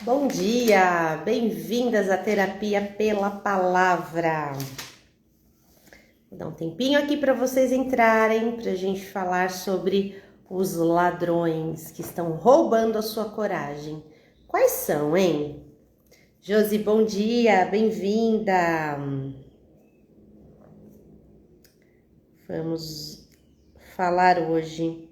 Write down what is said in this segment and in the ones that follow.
Bom dia, bem-vindas à terapia pela palavra. Vou dar um tempinho aqui para vocês entrarem, para a gente falar sobre os ladrões que estão roubando a sua coragem. Quais são, hein? Josi, bom dia, bem-vinda. Vamos falar hoje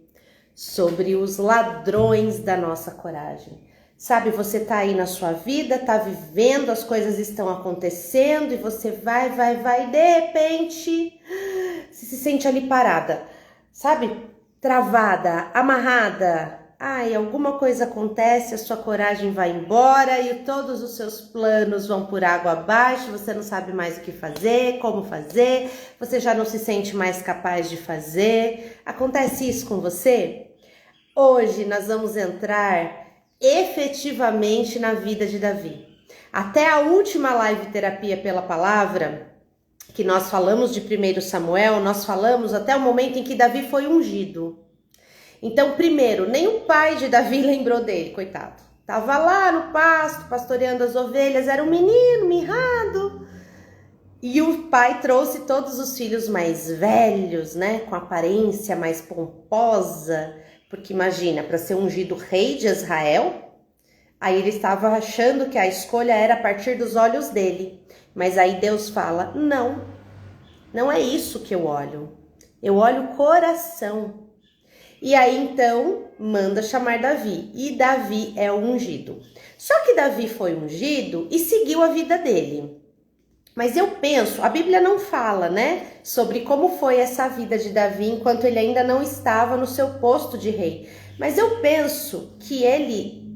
sobre os ladrões da nossa coragem. Sabe, você tá aí na sua vida, tá vivendo, as coisas estão acontecendo e você vai, e de repente você se sente ali parada, sabe? Travada, amarrada. Ai, alguma coisa acontece, a sua coragem vai embora e todos os seus planos vão por água abaixo, você não sabe mais o que fazer, como fazer, você já não se sente mais capaz de fazer. Acontece isso com você? Hoje nós vamos entrar efetivamente na vida de Davi. Até a última live terapia pela palavra, que nós falamos de 1 Samuel, nós falamos até o momento em que Davi foi ungido. Então, primeiro, nem o pai de Davi lembrou dele, coitado. Tava lá no pasto, pastoreando as ovelhas, era um menino mirrado. E o pai trouxe todos os filhos mais velhos, né, com aparência mais pomposa, porque imagina, para ser ungido rei de Israel, aí ele estava achando que a escolha era a partir dos olhos dele. Mas aí Deus fala, não é isso que eu olho o coração. E aí então manda chamar Davi, e Davi é o ungido. Só que Davi foi ungido e seguiu a vida dele. Mas eu penso, a Bíblia não fala, né, sobre como foi essa vida de Davi enquanto ele ainda não estava no seu posto de rei. Mas eu penso que ele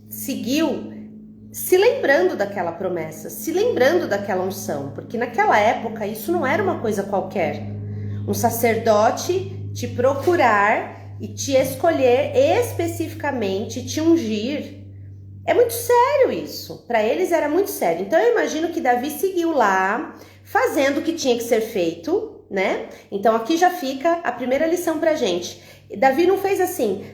seguiu se lembrando daquela promessa, se lembrando daquela unção, porque naquela época isso não era uma coisa qualquer. Um sacerdote te procurar e te escolher especificamente, te ungir. É muito sério isso, para eles era muito sério. Então eu imagino que Davi seguiu lá, fazendo o que tinha que ser feito, né? Então aqui já fica a primeira lição pra gente. Davi não fez assim,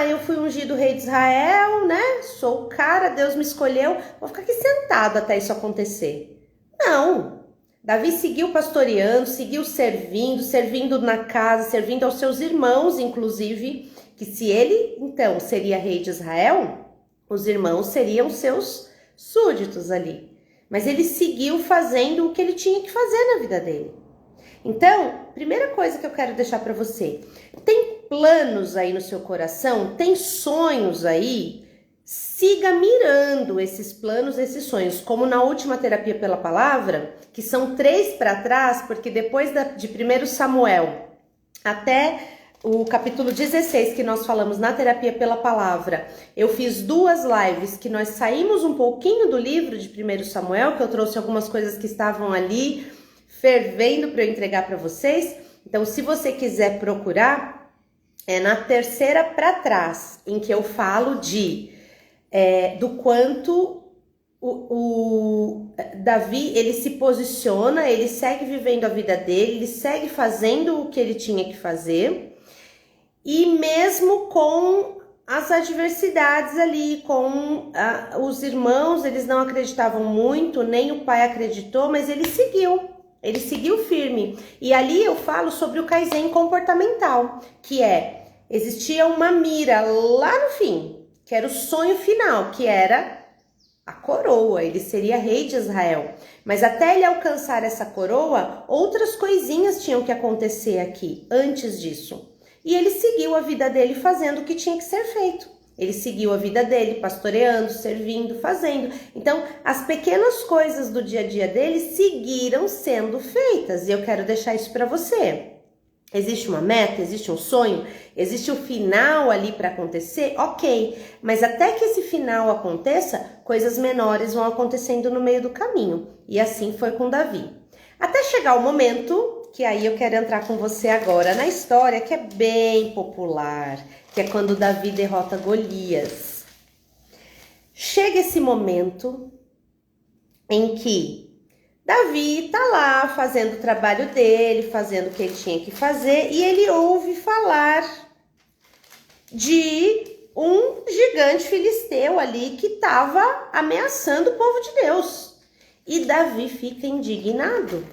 eu fui ungido rei de Israel, né? Sou o cara, Deus me escolheu, vou ficar aqui sentado até isso acontecer. Não, Davi seguiu pastoreando, seguiu servindo na casa, servindo aos seus irmãos, inclusive, que se ele, então, seria rei de Israel, os irmãos seriam seus súditos ali. Mas ele seguiu fazendo o que ele tinha que fazer na vida dele. Então, primeira coisa que eu quero deixar para você. Tem planos aí no seu coração? Tem sonhos aí? Siga mirando esses planos, esses sonhos. Como na última terapia pela palavra, que são 3 para trás, porque depois de 1 Samuel até o capítulo 16 que nós falamos na terapia pela palavra, eu fiz 2 lives que nós saímos um pouquinho do livro de 1 Samuel, que eu trouxe algumas coisas que estavam ali fervendo para eu entregar para vocês. Então, se você quiser procurar, é na 3ª para trás, em que eu falo do quanto o Davi, ele se posiciona, ele segue vivendo a vida dele, ele segue fazendo o que ele tinha que fazer, e mesmo com as adversidades ali, com os irmãos, eles não acreditavam muito, nem o pai acreditou, mas ele seguiu firme. E ali eu falo sobre o Kaizen comportamental, que existia uma mira lá no fim, que era o sonho final, que era a coroa, ele seria rei de Israel. Mas até ele alcançar essa coroa, outras coisinhas tinham que acontecer aqui, antes disso. E ele seguiu a vida dele fazendo o que tinha que ser feito. Ele seguiu a vida dele, pastoreando, servindo, fazendo. Então, as pequenas coisas do dia a dia dele seguiram sendo feitas. E eu quero deixar isso para você. Existe uma meta, existe um sonho, existe o final ali para acontecer? Ok. Mas até que esse final aconteça, coisas menores vão acontecendo no meio do caminho. E assim foi com Davi. Até chegar o momento que aí eu quero entrar com você agora na história, que é bem popular, que é quando Davi derrota Golias. Chega esse momento em que Davi tá lá fazendo o trabalho dele, fazendo o que ele tinha que fazer, e ele ouve falar de um gigante filisteu ali que estava ameaçando o povo de Deus. E Davi fica indignado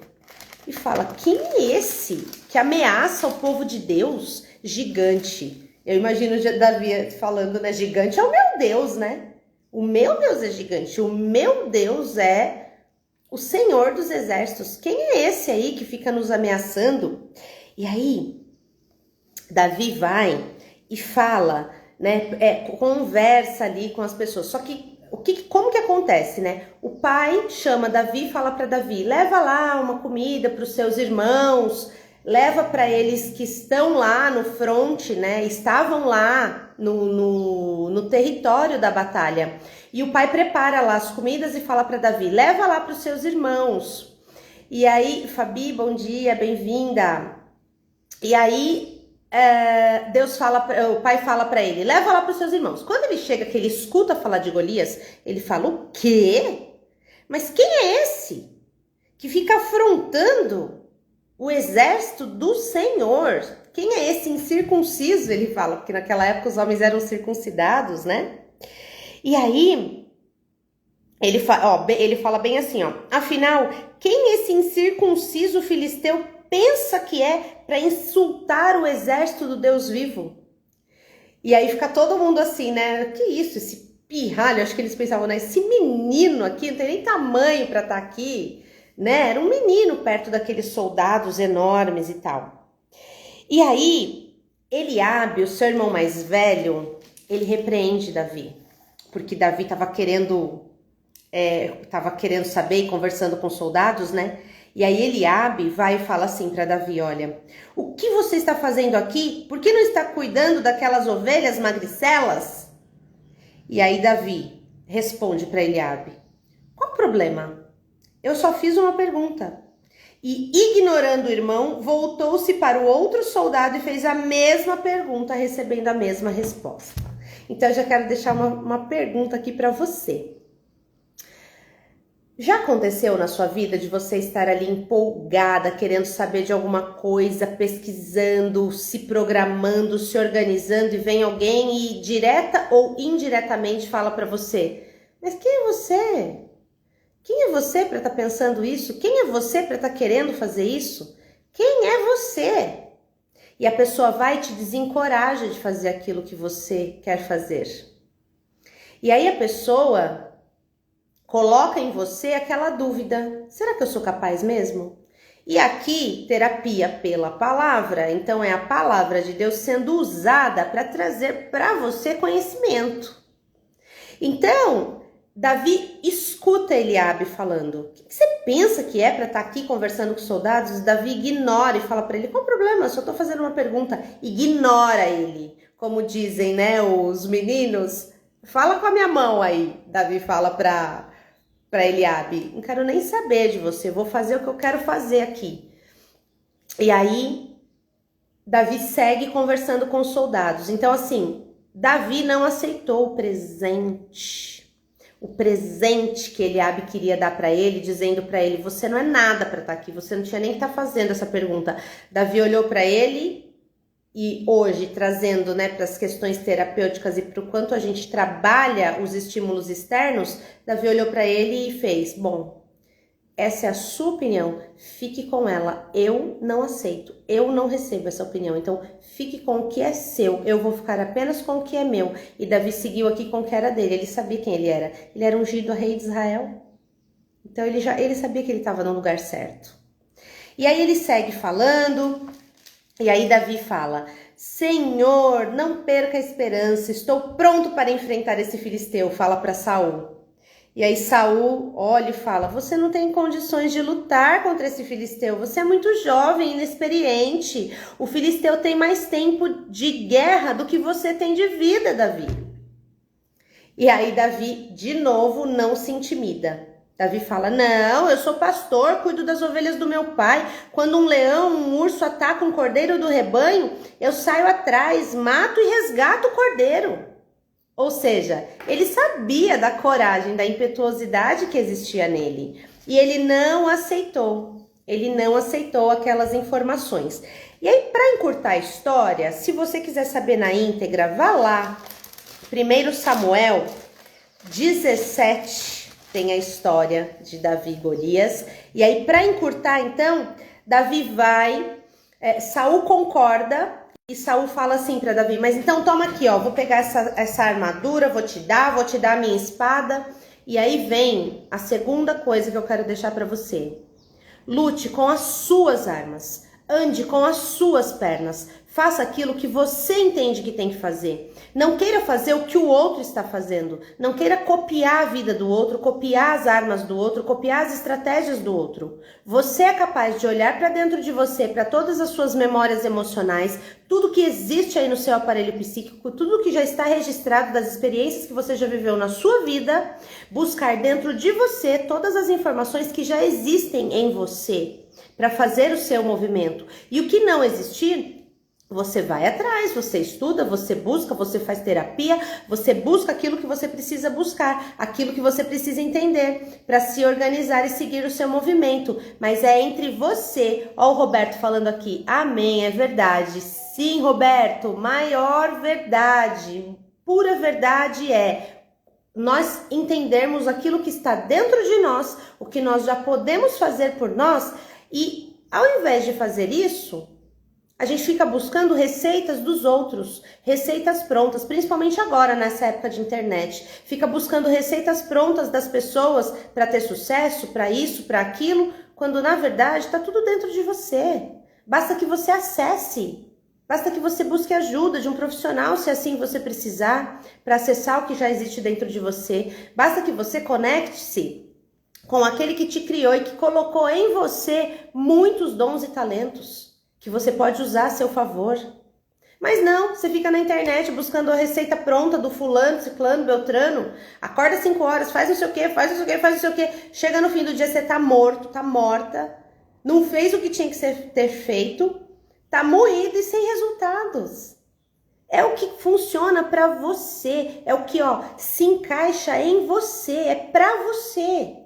e fala: quem é esse que ameaça o povo de Deus? Gigante. Eu imagino Davi falando, né? Gigante é o meu Deus, né? O meu Deus é gigante. O meu Deus é o Senhor dos exércitos. Quem é esse aí que fica nos ameaçando? E aí, Davi vai e fala, né? Conversa ali com as pessoas. Só que como que acontece, né? O pai chama Davi e fala para Davi: leva lá uma comida para os seus irmãos, leva para eles que estão lá no fronte, né? Estavam lá no território da batalha. E o pai prepara lá as comidas e fala para Davi: leva lá para os seus irmãos. E aí, Fabi, bom dia, bem-vinda. E aí, o pai fala para ele: leva lá para os seus irmãos. Quando ele chega, que ele escuta falar de Golias, ele fala: o quê? Mas quem é esse que fica afrontando o exército do Senhor? Quem é esse incircunciso? Ele fala, porque naquela época os homens eram circuncidados, né? E aí, ele fala bem assim, ó: afinal, quem esse incircunciso filisteu pensa que é para insultar o exército do Deus vivo? E aí fica todo mundo assim, né? Que isso, esse pirralho? Acho que eles pensavam, né? Esse menino aqui não tem nem tamanho para estar aqui, né? Era um menino perto daqueles soldados enormes e tal. E aí, Eliabe, o seu irmão mais velho, ele repreende Davi, porque Davi estava querendo saber e conversando com os soldados, né? E aí Eliabe vai e fala assim para Davi: olha, o que você está fazendo aqui? Por que não está cuidando daquelas ovelhas magricelas? E aí Davi responde para Eliabe: qual o problema? Eu só fiz uma pergunta. E, ignorando o irmão, voltou-se para o outro soldado e fez a mesma pergunta, recebendo a mesma resposta. Então eu já quero deixar uma pergunta aqui para você. Já aconteceu na sua vida de você estar ali empolgada, querendo saber de alguma coisa, pesquisando, se programando, se organizando, e vem alguém e direta ou indiretamente fala para você: mas quem é você? Quem é você para estar pensando isso? Quem é você para estar querendo fazer isso? Quem é você? E a pessoa vai e te desencoraja de fazer aquilo que você quer fazer. E aí a pessoa coloca em você aquela dúvida: será que eu sou capaz mesmo? E aqui, terapia pela palavra. Então é a palavra de Deus sendo usada para trazer para você conhecimento. Então, Davi escuta Eliabe falando: o que você pensa que é para estar aqui conversando com os soldados? Davi ignora e fala para ele: qual o problema? Eu só estou fazendo uma pergunta. Ignora ele. Como dizem, né, os meninos: fala com a minha mão aí. Davi fala para Eliabe: não quero nem saber de você, vou fazer o que eu quero fazer aqui. E aí, Davi segue conversando com os soldados. Então, assim, Davi não aceitou o presente que Eliabe queria dar para ele, dizendo para ele: você não é nada para estar aqui, você não tinha nem que estar fazendo essa pergunta. Davi olhou para ele, e hoje, trazendo, né, para as questões terapêuticas e para o quanto a gente trabalha os estímulos externos, Davi olhou para ele e fez: bom, essa é a sua opinião, fique com ela, eu não aceito, eu não recebo essa opinião, então fique com o que é seu, eu vou ficar apenas com o que é meu. E Davi seguiu aqui com o que era dele. Ele sabia quem ele era ungido a rei de Israel, então ele sabia que ele estava no lugar certo. E aí ele segue falando, e aí Davi fala: Senhor, não perca a esperança, estou pronto para enfrentar esse filisteu, fala para Saul. E aí Saul olha e fala: você não tem condições de lutar contra esse filisteu, você é muito jovem, inexperiente, o filisteu tem mais tempo de guerra do que você tem de vida, Davi. E aí Davi, de novo, não se intimida. Davi fala: não, eu sou pastor, cuido das ovelhas do meu pai. Quando um leão, um urso ataca um cordeiro do rebanho, eu saio atrás, mato e resgato o cordeiro. Ou seja, ele sabia da coragem, da impetuosidade que existia nele. E ele não aceitou aquelas informações. E aí, para encurtar a história, se você quiser saber na íntegra, vá lá 1 Samuel 17 tem a história de Davi e Golias. E aí, para encurtar, então, Davi vai, Saul concorda e Saul fala assim para Davi, mas então toma aqui, ó, vou pegar essa armadura, vou te dar a minha espada. E aí vem a segunda coisa que eu quero deixar para você. Lute com as suas armas, ande com as suas pernas, faça aquilo que você entende que tem que fazer. Não queira fazer o que o outro está fazendo, não queira copiar a vida do outro, copiar as armas do outro, copiar as estratégias do outro. Você é capaz de olhar para dentro de você, para todas as suas memórias emocionais, tudo que existe aí no seu aparelho psíquico, tudo que já está registrado das experiências que você já viveu na sua vida, buscar dentro de você todas as informações que já existem em você para fazer o seu movimento. E o que não existir, você vai atrás, você estuda, você busca, você faz terapia, você busca aquilo que você precisa buscar, aquilo que você precisa entender para se organizar e seguir o seu movimento. Mas é entre você, ó o Roberto falando aqui, amém, é verdade. Sim, Roberto, maior verdade, pura verdade é nós entendermos aquilo que está dentro de nós, o que nós já podemos fazer por nós e ao invés de fazer isso, a gente fica buscando receitas dos outros, receitas prontas, principalmente agora nessa época de internet. Fica buscando receitas prontas das pessoas para ter sucesso, para isso, para aquilo, quando na verdade está tudo dentro de você. Basta que você acesse, basta que você busque ajuda de um profissional, se assim você precisar, para acessar o que já existe dentro de você. Basta que você conecte-se com aquele que te criou e que colocou em você muitos dons e talentos que você pode usar a seu favor. Mas não, você fica na internet buscando a receita pronta do fulano, ciclano, beltrano, acorda 5 horas, faz não sei o que, faz não sei o que, chega no fim do dia você tá morto, tá morta, não fez o que tinha que ter feito, tá moído e sem resultados. É o que funciona para você, é o que se encaixa em você, é para você.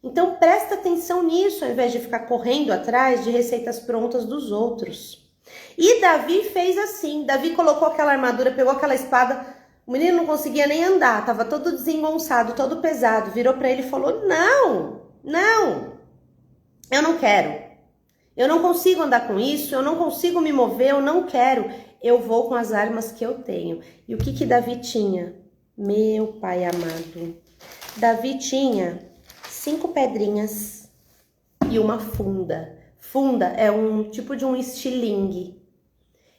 Então presta atenção nisso, ao invés de ficar correndo atrás de receitas prontas dos outros. E Davi fez assim, Davi colocou aquela armadura, pegou aquela espada, o menino não conseguia nem andar, estava todo desengonçado, todo pesado, virou para ele e falou, não, eu não quero, eu não consigo andar com isso, eu não consigo me mover, eu não quero, eu vou com as armas que eu tenho. E o que Davi tinha? Meu pai amado, Davi tinha 5 pedrinhas e uma funda. Funda é um tipo de um estilingue.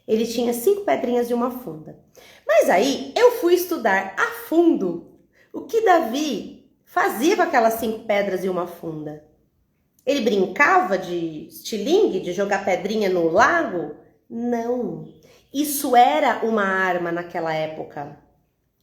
Ele tinha 5 pedrinhas e uma funda. Mas aí eu fui estudar a fundo o que Davi fazia com aquelas 5 pedras e uma funda. Ele brincava de estilingue, de jogar pedrinha no lago? Não. Isso era uma arma naquela época.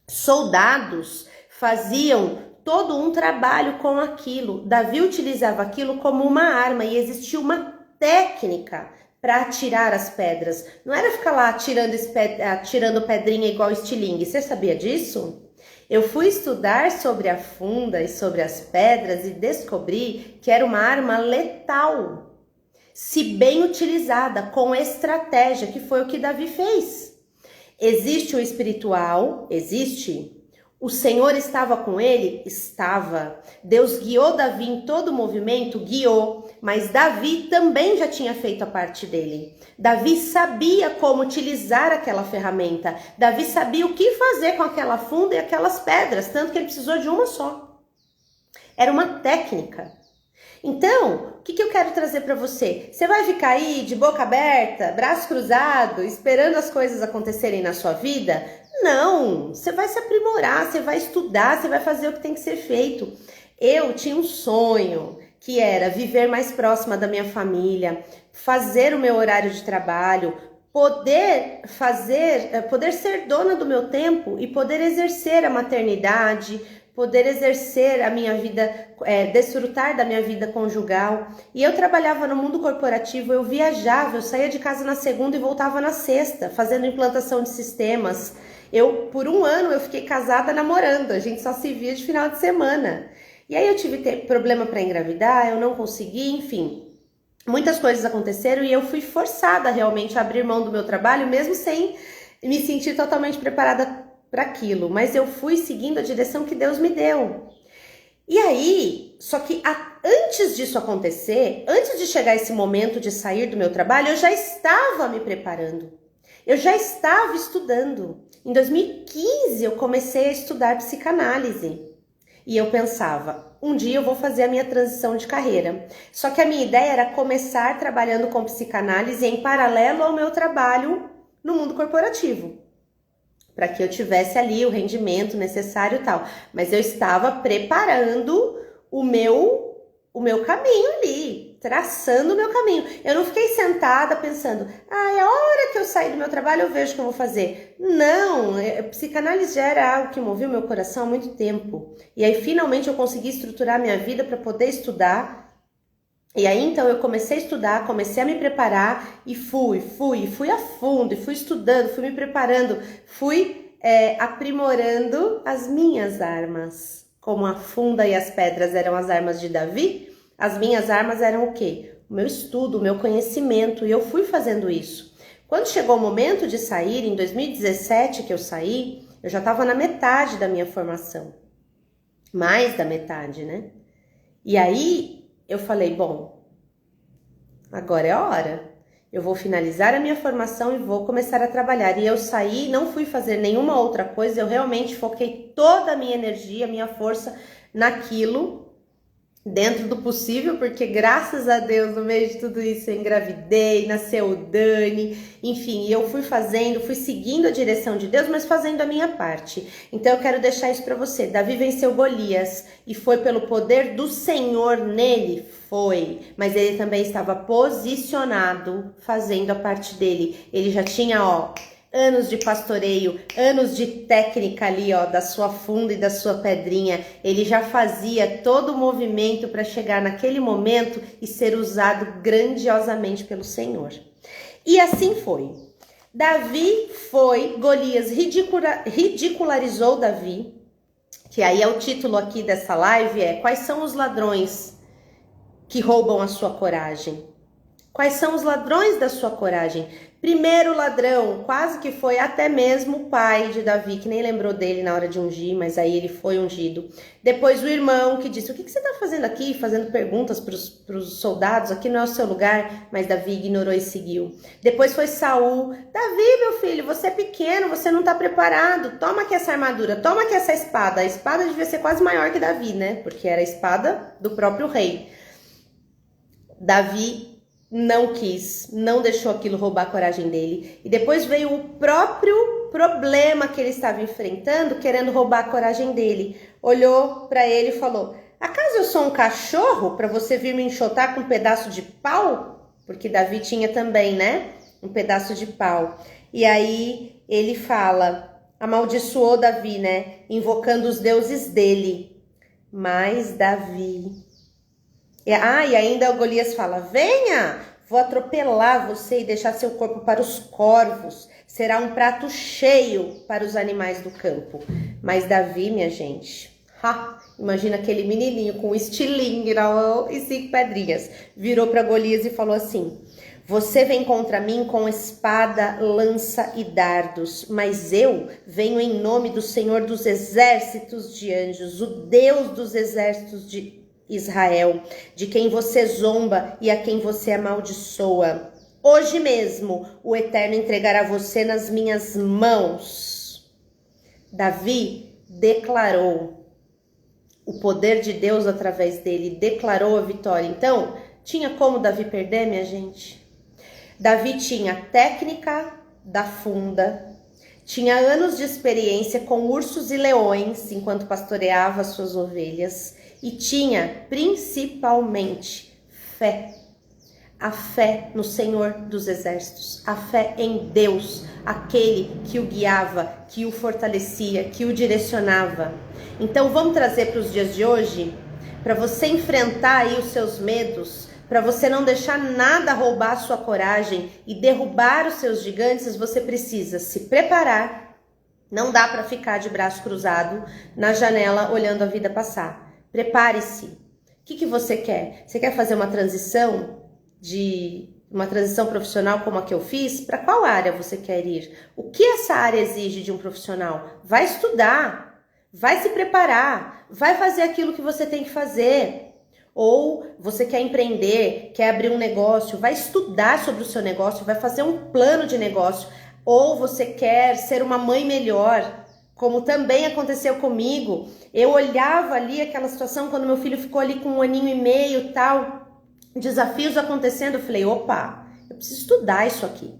Soldados faziam todo um trabalho com aquilo. Davi utilizava aquilo como uma arma e existia uma técnica para atirar as pedras. Não era ficar lá atirando pedrinha igual estilingue. Você sabia disso? Eu fui estudar sobre a funda e sobre as pedras e descobri que era uma arma letal, se bem utilizada, com estratégia, que foi o que Davi fez. Existe o espiritual, existe. O Senhor estava com ele? Estava. Deus guiou Davi em todo o movimento? Guiou. Mas Davi também já tinha feito a parte dele. Davi sabia como utilizar aquela ferramenta. Davi sabia o que fazer com aquela funda e aquelas pedras, tanto que ele precisou de uma só. Era uma técnica. Então, o que eu quero trazer para você? Você vai ficar aí de boca aberta, braço cruzado, esperando as coisas acontecerem na sua vida? Não, você vai se aprimorar, você vai estudar, você vai fazer o que tem que ser feito. Eu tinha um sonho, que era viver mais próxima da minha família, fazer o meu horário de trabalho, poder ser dona do meu tempo e poder exercer a maternidade, poder exercer a minha vida, desfrutar da minha vida conjugal. E eu trabalhava no mundo corporativo, eu viajava, eu saía de casa na segunda e voltava na sexta, fazendo implantação de sistemas. Por um ano, eu fiquei casada namorando, a gente só se via de final de semana. E aí eu tive problema para engravidar, eu não consegui, enfim. Muitas coisas aconteceram e eu fui forçada realmente a abrir mão do meu trabalho, mesmo sem me sentir totalmente preparada para aquilo, mas eu fui seguindo a direção que Deus me deu. E aí, só que antes disso acontecer, antes de chegar esse momento de sair do meu trabalho, eu já estava me preparando. Eu já estava estudando. Em 2015, eu comecei a estudar psicanálise. E eu pensava, um dia eu vou fazer a minha transição de carreira. Só que a minha ideia era começar trabalhando com psicanálise em paralelo ao meu trabalho no mundo corporativo, para que eu tivesse ali o rendimento necessário e tal. Mas eu estava preparando o meu caminho ali, traçando o meu caminho. Eu não fiquei sentada pensando, é a hora que eu sair do meu trabalho eu vejo o que eu vou fazer. Não, psicanálise já era algo que movia o meu coração há muito tempo. E aí finalmente eu consegui estruturar minha vida para poder estudar. E aí então eu comecei a estudar, comecei a me preparar e fui a fundo, e fui estudando, fui me preparando, fui aprimorando as minhas armas. Como a funda e as pedras eram as armas de Davi, as minhas armas eram o quê? O meu estudo, o meu conhecimento, e eu fui fazendo isso. Quando chegou o momento de sair, em 2017 que eu saí, eu já estava na metade da minha formação. Mais da metade, né? E aí eu falei, bom, agora é a hora. Eu vou finalizar a minha formação e vou começar a trabalhar. E eu saí, não fui fazer nenhuma outra coisa, eu realmente foquei toda a minha energia, a minha força naquilo, dentro do possível, porque graças a Deus, no meio de tudo isso, eu engravidei, nasceu o Dani, enfim, eu fui fazendo, fui seguindo a direção de Deus, mas fazendo a minha parte. Então eu quero deixar isso para você. Davi venceu Golias e foi pelo poder do Senhor nele, foi, mas ele também estava posicionado, fazendo a parte dele. Ele já tinha, anos de pastoreio, anos de técnica ali, da sua funda e da sua pedrinha. Ele já fazia todo o movimento para chegar naquele momento e ser usado grandiosamente pelo Senhor. E assim foi. Davi foi, Golias ridicularizou Davi, que aí é o título aqui dessa live, quais são os ladrões que roubam a sua coragem? Quais são os ladrões da sua coragem? Primeiro ladrão, quase que foi até mesmo o pai de Davi, que nem lembrou dele na hora de ungir, mas aí ele foi ungido. Depois o irmão que disse, o que você está fazendo aqui? Fazendo perguntas para os soldados, aqui não é o seu lugar, mas Davi ignorou e seguiu. Depois foi Saul, Davi, meu filho, você é pequeno, você não está preparado, toma aqui essa armadura, toma aqui essa espada. A espada devia ser quase maior que Davi, né? Porque era a espada do próprio rei. Davi não quis, não deixou aquilo roubar a coragem dele. E depois veio o próprio problema que ele estava enfrentando, querendo roubar a coragem dele. Olhou para ele e falou, acaso eu sou um cachorro para você vir me enxotar com um pedaço de pau? Porque Davi tinha também, né? Um pedaço de pau. E aí ele fala, amaldiçoou Davi, né? Invocando os deuses dele. Mas Davi... E ainda o Golias fala, venha, vou atropelar você e deixar seu corpo para os corvos. Será um prato cheio para os animais do campo. Mas Davi, minha gente, imagina aquele menininho com um estilingue e 5 pedrinhas. Virou para Golias e falou assim, você vem contra mim com espada, lança e dardos, mas eu venho em nome do Senhor dos exércitos de anjos, o Deus dos exércitos de Israel, de quem você zomba e a quem você amaldiçoa. Hoje mesmo o Eterno entregará você nas minhas mãos. Davi declarou o poder de Deus através dele, declarou a vitória. Então, tinha como Davi perder, minha gente? Davi tinha a técnica da funda, tinha anos de experiência com ursos e leões enquanto pastoreava suas ovelhas, e tinha principalmente fé, a fé no Senhor dos Exércitos, a fé em Deus, aquele que o guiava, que o fortalecia, que o direcionava. Então vamos trazer para os dias de hoje, para você enfrentar aí os seus medos, para você não deixar nada roubar a sua coragem e derrubar os seus gigantes, você precisa se preparar. Não dá para ficar de braço cruzado na janela olhando a vida passar. Prepare-se. O que você quer? Você quer fazer uma transição de uma transição profissional como a que eu fiz, para qual área você quer ir? O que essa área exige de um profissional? Vai estudar, vai se preparar, vai fazer aquilo que você tem que fazer. Ou você quer empreender, quer abrir um negócio, vai estudar sobre o seu negócio, vai fazer um plano de negócio. Ou você quer ser uma mãe melhor, como também aconteceu comigo. Eu olhava ali aquela situação quando meu filho ficou ali com 1 aninho e meio, tal, desafios acontecendo, eu falei, opa, eu preciso estudar isso aqui.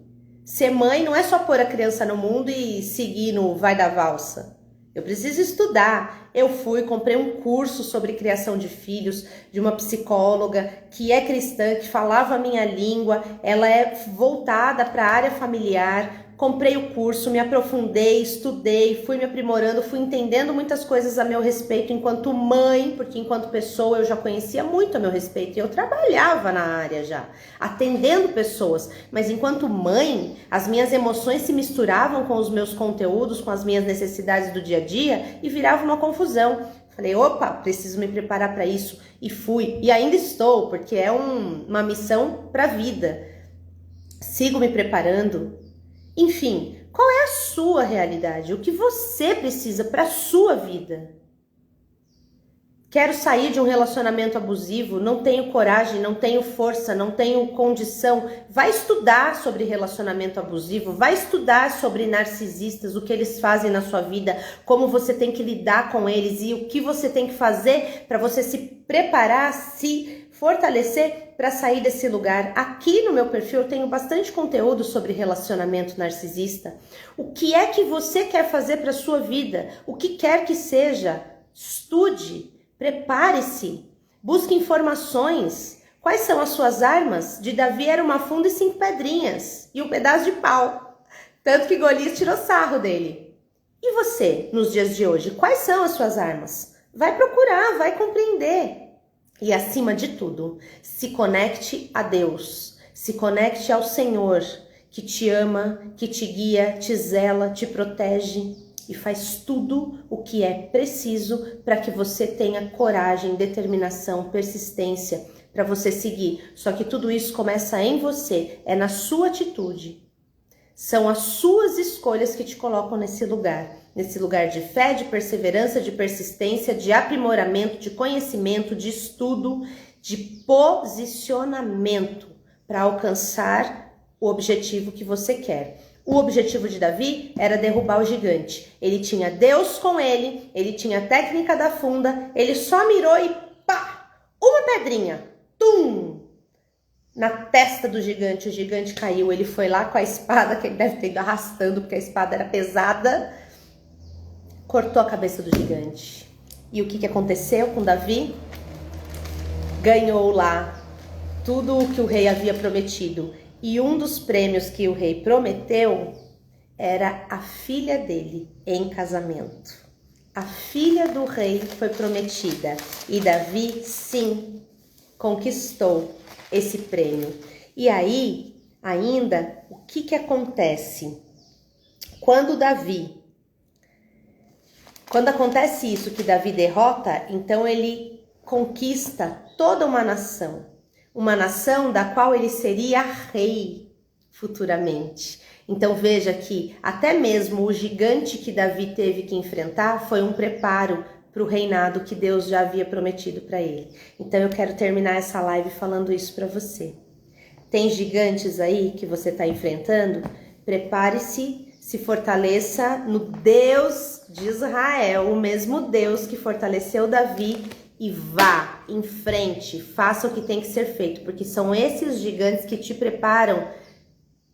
Ser mãe não é só pôr a criança no mundo e seguir no vai da valsa. Eu preciso estudar. Eu fui, comprei um curso sobre criação de filhos, de uma psicóloga que é cristã, que falava a minha língua, ela é voltada para a área familiar. Comprei o curso, me aprofundei, estudei, fui me aprimorando, fui entendendo muitas coisas a meu respeito enquanto mãe, porque enquanto pessoa eu já conhecia muito a meu respeito e eu trabalhava na área já, atendendo pessoas, mas enquanto mãe, as minhas emoções se misturavam com os meus conteúdos, com as minhas necessidades do dia a dia e virava uma confusão. Falei, opa, preciso me preparar para isso e fui, e ainda estou, porque é uma missão para a vida. Sigo me preparando. Enfim, qual é a sua realidade? O que você precisa para a sua vida? Quero sair de um relacionamento abusivo, não tenho coragem, não tenho força, não tenho condição. Vai estudar sobre relacionamento abusivo, vai estudar sobre narcisistas, o que eles fazem na sua vida, como você tem que lidar com eles e o que você tem que fazer para você se preparar, se fortalecer para sair desse lugar. Aqui no meu perfil eu tenho bastante conteúdo sobre relacionamento narcisista. O que é que você quer fazer para a sua vida? O que quer que seja, estude, prepare-se, busque informações. Quais são as suas armas? De Davi era uma funda e 5 pedrinhas e um pedaço de pau. Tanto que Golias tirou sarro dele. E você, nos dias de hoje, quais são as suas armas? Vai procurar, vai compreender. E acima de tudo, se conecte a Deus, se conecte ao Senhor, que te ama, que te guia, te zela, te protege e faz tudo o que é preciso para que você tenha coragem, determinação, persistência para você seguir. Só que tudo isso começa em você, é na sua atitude. São as suas escolhas que te colocam nesse lugar de fé, de perseverança, de persistência, de aprimoramento, de conhecimento, de estudo, de posicionamento para alcançar o objetivo que você quer. O objetivo de Davi era derrubar o gigante. Ele tinha Deus com ele, ele tinha a técnica da funda, ele só mirou e pá, uma pedrinha, tum! Na testa do gigante, o gigante caiu, ele foi lá com a espada, que ele deve ter ido arrastando, porque a espada era pesada, cortou a cabeça do gigante. E o que aconteceu com Davi? Ganhou lá tudo o que o rei havia prometido. E um dos prêmios que o rei prometeu era a filha dele em casamento. A filha do rei foi prometida e Davi, sim, conquistou esse prêmio. E aí, ainda, o que acontece? Quando acontece isso, que Davi derrota, então ele conquista toda uma nação da qual ele seria rei futuramente. Então veja que até mesmo o gigante que Davi teve que enfrentar foi um preparo para o reinado que Deus já havia prometido para ele. Então eu quero terminar essa live falando isso para você. Tem gigantes aí que você está enfrentando? Prepare-se, se fortaleça no Deus de Israel, o mesmo Deus que fortaleceu Davi, e vá em frente, faça o que tem que ser feito, porque são esses gigantes que te preparam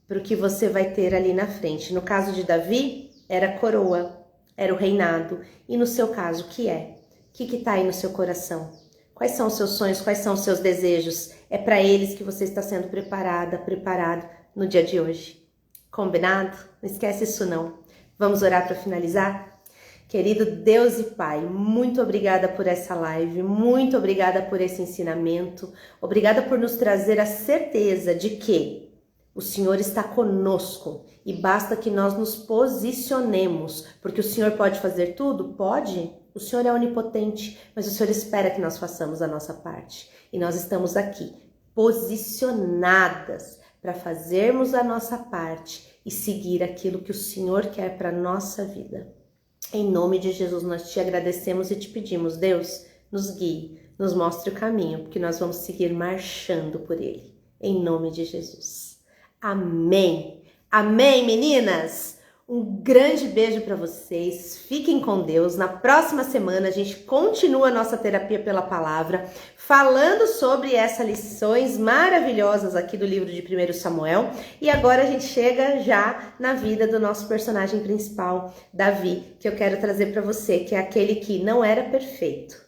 para o que você vai ter ali na frente. No caso de Davi, era a coroa, era o reinado. E no seu caso, o que é? O que está aí no seu coração? Quais são os seus sonhos? Quais são os seus desejos? É para eles que você está sendo preparado no dia de hoje. Combinado? Não esquece isso não. Vamos orar para finalizar? Querido Deus e Pai, muito obrigada por essa live, muito obrigada por esse ensinamento, obrigada por nos trazer a certeza de que o Senhor está conosco e basta que nós nos posicionemos, porque o Senhor pode fazer tudo? Pode. O Senhor é onipotente, mas o Senhor espera que nós façamos a nossa parte. E nós estamos aqui, posicionadas para fazermos a nossa parte e seguir aquilo que o Senhor quer para a nossa vida. Em nome de Jesus, nós te agradecemos e te pedimos, Deus, nos guie, nos mostre o caminho, porque nós vamos seguir marchando por ele. Em nome de Jesus. Amém. Amém, meninas! Um grande beijo para vocês, fiquem com Deus. Na próxima semana a gente continua a nossa terapia pela palavra, falando sobre essas lições maravilhosas aqui do livro de 1 Samuel. E agora a gente chega já na vida do nosso personagem principal, Davi, que eu quero trazer para você, que é aquele que não era perfeito,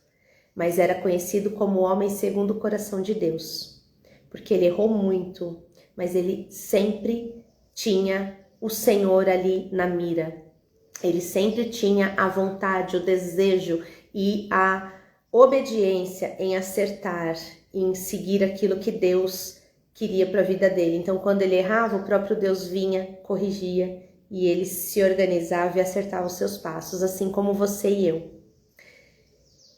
mas era conhecido como o homem segundo o coração de Deus, porque ele errou muito, mas ele sempre tinha o Senhor ali na mira. Ele sempre tinha a vontade, o desejo e a obediência em acertar, em seguir aquilo que Deus queria para a vida dele. Então, quando ele errava, o próprio Deus vinha, corrigia e ele se organizava e acertava os seus passos, assim como você e eu.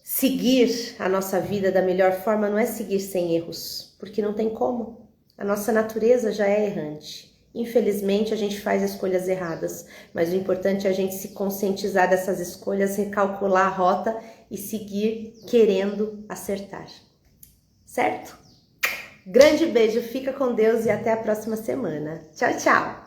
Seguir a nossa vida da melhor forma não é seguir sem erros, porque não tem como. A nossa natureza já é errante. Infelizmente, a gente faz escolhas erradas, mas o importante é a gente se conscientizar dessas escolhas, recalcular a rota e seguir querendo acertar. Certo? Grande beijo, fica com Deus e até a próxima semana. Tchau, tchau!